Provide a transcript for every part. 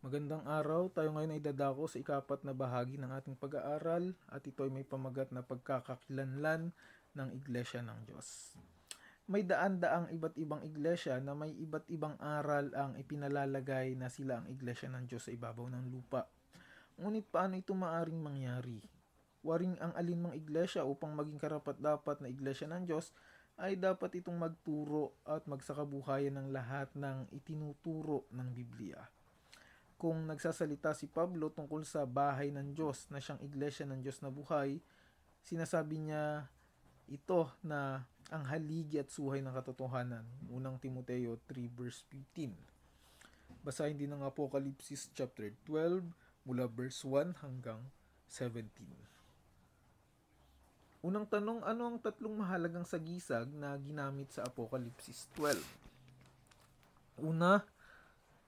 Magandang araw, tayo ngayon ay dadako sa ikapat na bahagi ng ating pag-aaral at ito ay may pamagat na pagkakakilanlan ng Iglesia ng Diyos. May daan-daang iba't ibang iglesia na may iba't ibang aral ang ipinalalagay na sila ang Iglesia ng Diyos sa ibabaw ng lupa. Ngunit paano ito maaring mangyari? Waring ang alinmang iglesia upang maging karapat-dapat na iglesia ng Diyos ay dapat itong magturo at magsakabuhayan ng lahat ng itinuturo ng Biblia. Kung nagsasalita si Pablo tungkol sa bahay ng Diyos na siyang iglesia ng Diyos na buhay, sinasabi niya ito na ang haligi at suhay ng katotohanan. Unang Timoteo 3 verse 15. Basahin din ng Apocalypse chapter 12 mula verse 1 hanggang 17. Unang tanong, ano ang tatlong mahalagang sagisag na ginamit sa Apocalypse 12? Una,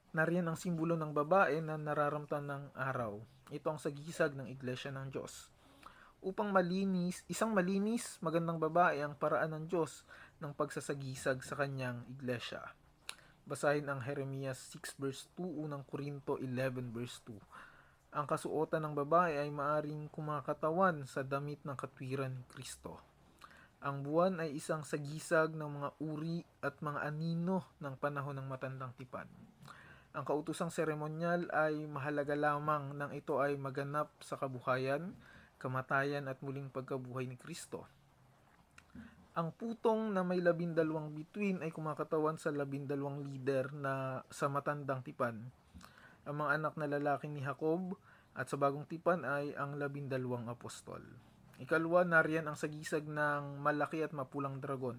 nariyan ang simbolo ng babae na nararamtan ng araw. Ito ang sagisag ng Iglesia ng Diyos. Upang isang malinis, magandang babae ang paraan ng Diyos ng pagsasagisag sa kanyang iglesia. Basahin ang Jeremias 6 verse 2, unang Korinto 11 verse 2. Ang kasuotan ng babae ay maaring kumakatawan sa damit ng katwiran ni Kristo. Ang buwan ay isang sagisag ng mga uri at mga anino ng panahon ng matandang tipan. Ang kautosang seremonyal ay mahalaga lamang nang ito ay maganap sa kabuhayan, kamatayan at muling pagkabuhay ni Kristo. Ang putong na may 12 bituin ay kumakatawan sa 12 lider na sa matandang tipan. Ang mga anak na lalaki ni Jacob at sa bagong tipan ay ang 12 apostol. Ikalwa, nariyan ang sagisag ng malaki at mapulang dragon.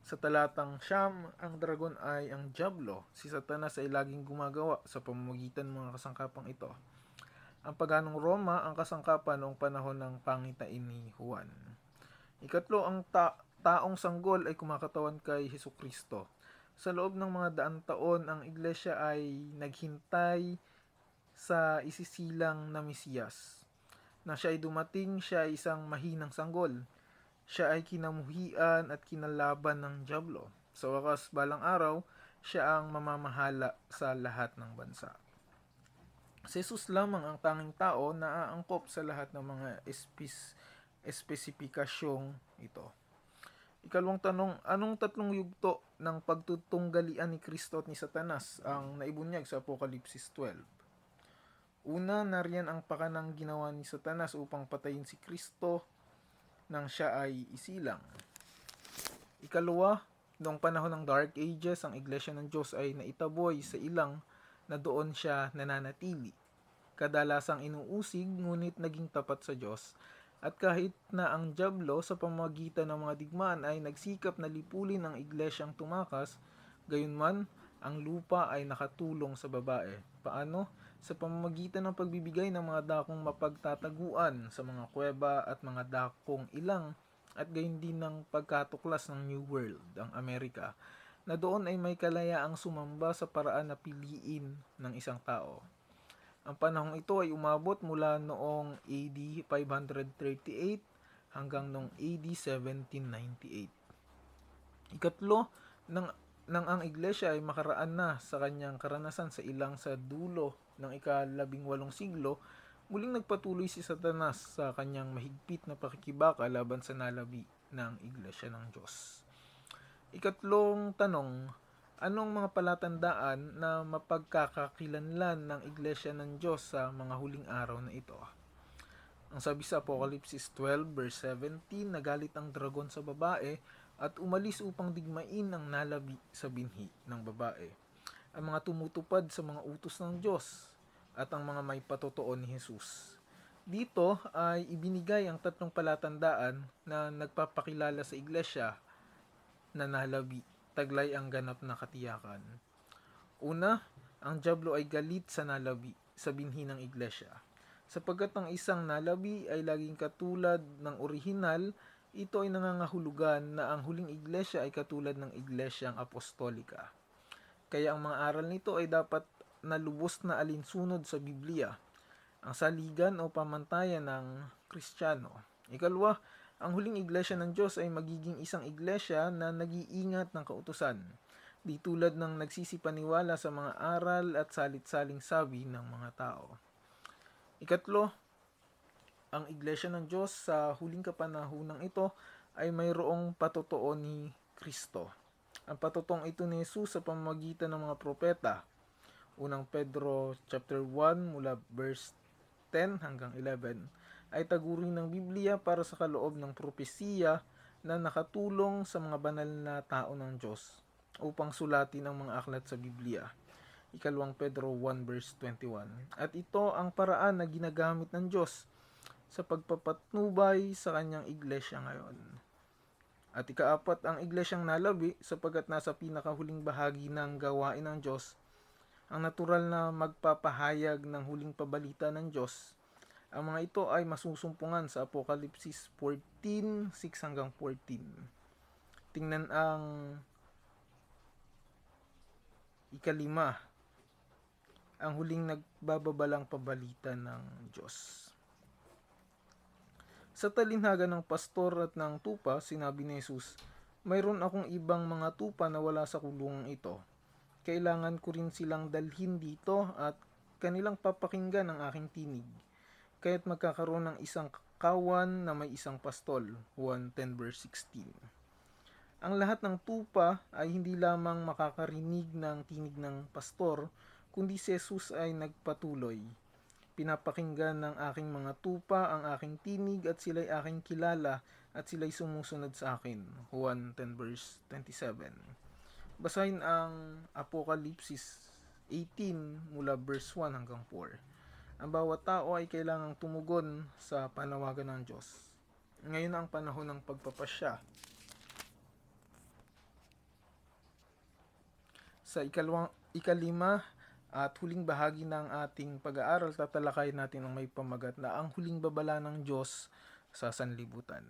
Sa talatang Siyam, ang dragon ay ang Diablo. Si Satanas ay laging gumagawa sa pamamagitan ng mga kasangkapang ito. Ang paganong Roma ang kasangkapan noong panahon ng pangitain ni Juan. Ikatlo, ang taong sanggol ay kumakatawan kay Hesukristo. Sa loob ng mga daang taon, ang iglesia ay naghintay sa isisilang na Mesiyas. Nang siya ay dumating, siya ay isang mahinang sanggol. Siya ay kinamuhian at kinalaban ng Diablo. Sa wakas, balang araw, siya ang mamamahala sa lahat ng bansa. Si Jesus lamang ang tanging tao na aangkop sa lahat ng mga espesipikasyong ito. Ikalawang tanong, anong tatlong yugto ng pagtutunggalian ni Kristo at ni Satanas ang naibunyag sa Apocalypse 12? Una, nariyan ang pakanang ginawa ni Satanas upang patayin si Kristo nang siya ay isilang. Ikalawa, noong panahon ng Dark Ages, ang Iglesia ng Diyos ay naitaboy sa ilang na doon siya nananatili. Kadalasang inuusig ngunit naging tapat sa Diyos. At kahit na ang Diablo sa pamamagitan ng mga digmaan ay nagsikap na lipulin ang iglesyang tumakas, gayunman, ang lupa ay nakatulong sa babae. Paano? Sa pamamagitan ng pagbibigay ng mga dakong mapagtataguan sa mga kuweba at mga dakong ilang at gayon din ng pagkatuklas ng New World, ang Amerika, na doon ay may kalayaang sumamba sa paraan na piliin ng isang tao. Ang panahong ito ay umabot mula noong AD 538 hanggang noong AD 1798. Ikatlo, nang ang iglesia ay makaraan na sa kanyang karanasan sa ilang sa dulo ng ika-18 siglo, muling nagpatuloy si Satanas sa kanyang mahigpit na pakikibaka laban sa nalabi ng iglesia ng Diyos. Ikatlong tanong, anong mga palatandaan na mapagkakakilanlan ng iglesia ng Diyos sa mga huling araw na ito? Ang sabi sa Apocalypse 12 verse 17, nagalit ang dragon sa babae at umalis upang digmain ang nalabi sa binhi ng babae. Ang mga tumutupad sa mga utos ng Diyos at ang mga may patotoo ni Jesus. Dito ay ibinigay ang tatlong palatandaan na nagpapakilala sa iglesia na nalabi, taglay ang ganap na katiyakan. Una, ang Diablo ay galit sa nalabi sa binhi ng iglesia. Sapagkat ang isang nalabi ay laging katulad ng orihinal, ito ay nangangahulugan na ang huling iglesia ay katulad ng iglesyang apostolika. Kaya ang mga aral nito ay dapat na lubos na alinsunod sa Biblia, ang saligan o pamantayan ng Kristiyano. Ikalwa, ang huling iglesia ng Diyos ay magiging isang iglesia na nag-iingat ng kautusan. di tulad ng nagsisipaniwala sa mga aral at salit-saling sabi ng mga tao. Ikatlo, ang Iglesia ng Diyos sa huling kapanahonang ito ay mayroong patotoo ni Kristo. Ang patotong ito ni Jesus sa pamamagitan ng mga propeta. Unang Pedro chapter 1 mula verse 10 hanggang 11 ay taguring ng Biblia para sa kaloob ng propesiya na nakatulong sa mga banal na tao ng Diyos upang sulatin ang mga aklat sa Biblia. Ikalawang Pedro 1 verse 21. At ito ang paraan na ginagamit ng Diyos sa pagpapatnubay sa kanyang iglesia ngayon. At ikaapat, ang iglesyang nalabi sapagkat nasa pinakahuling bahagi ng gawain ng Diyos, ang natural na magpapahayag ng huling pabalita ng Diyos. Ang mga ito ay masusumpungan sa Apokalipsis 14:6 hanggang 14. Tingnan ang ikalima, ang huling nagbababalang pabalita ng Diyos. Sa talinhaga ng pastor at ng tupa, sinabi ni Jesus, mayroon akong ibang mga tupa na wala sa kulungang ito. Kailangan ko rin silang dalhin dito at kanilang papakinggan ang aking tinig. Kaya't magkakaroon ng isang kawan na may isang pastol. Juan 10 verse 16. Ang lahat ng tupa ay hindi lamang makakarinig ng tinig ng pastor, kundi si Jesus ay nagpatuloy. Pinapakinggan ng aking mga tupa ang aking tinig at sila'y aking kilala at sila'y sumusunod sa akin. Juan 10 verse 27. Basahin ang Apokalipsis 18 mula verse 1 hanggang 4. Ang bawat tao ay kailangang tumugon sa panawagan ng Diyos. Ngayon ang panahon ng pagpapasya. Sa ikalima at huling bahagi ng ating pag-aaral, tatalakayin natin ang may pamagat na ang huling babala ng Diyos sa sanlibutan.